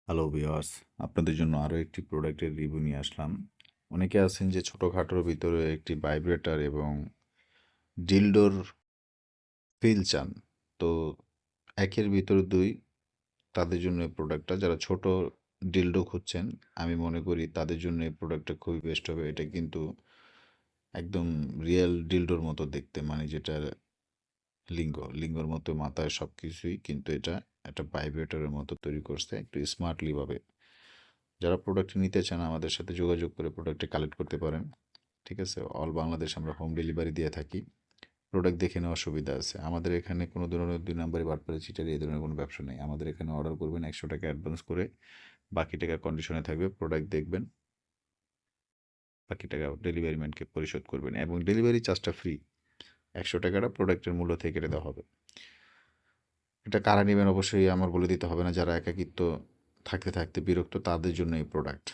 Hello viewers, আপনাদের জন্য আরও একটি প্রোডাক্টের রিভিউ নিয়ে আসলাম। অনেকে আছেন যে ছোটোখাটোর ভিতরে একটি ভাইব্রেটর এবং ডিলডোর ফিল চান। তো একের ভিতরে দুই, তাদের জন্য এই প্রোডাক্টটা। যারা ছোট ডিলডো খুঁজছেন, আমি মনে করি তাদের জন্য এই প্রোডাক্টটা খুবই বেস্ট হবে। এটা কিন্তু একদম রিয়েল ডিলডোর মতো দেখতে, মানে যেটা লিঙ্গর মতো মাথায় সব কিছুই, কিন্তু এটা একটা ভাইব্রেটরের মতো তৈরি করছে একটু স্মার্টলি ভাবে। যারা প্রোডাক্ট নিতে চান আমাদের সাথে যোগাযোগ করে প্রোডাক্টটি কালেক্ট করতে পারেন। ঠিক আছে? অল বাংলাদেশ আমরা হোম ডেলিভারি দিয়ে থাকি। প্রোডাক্ট দেখে নেওয়ার সুবিধা আছে। আমাদের এখানে কোনো ধরনের ২ নাম্বারি বাটপারি চিটারি এই ধরনের কোনো ব্যবসা নেই। আমাদের এখানে অর্ডার করবেন ৳১০০ অ্যাডভান্স করে, বাকি টাকা কন্ডিশনে থাকবে। প্রোডাক্ট দেখবেন, বাকি টাকা ডেলিভারি ম্যানকে পরিশোধ করবেন এবং ডেলিভারি চার্জটা ফ্রি। ৳১০০ টা প্রোডাক্টের মূল্য থেকে কেটে দেওয়া হবে। এটা কারা নিবেন অবশ্যই আমার বলে দিতে হবে না। যারা একাকিত্ব থাকতে বিরক্ত তাদের জন্য এই প্রোডাক্ট।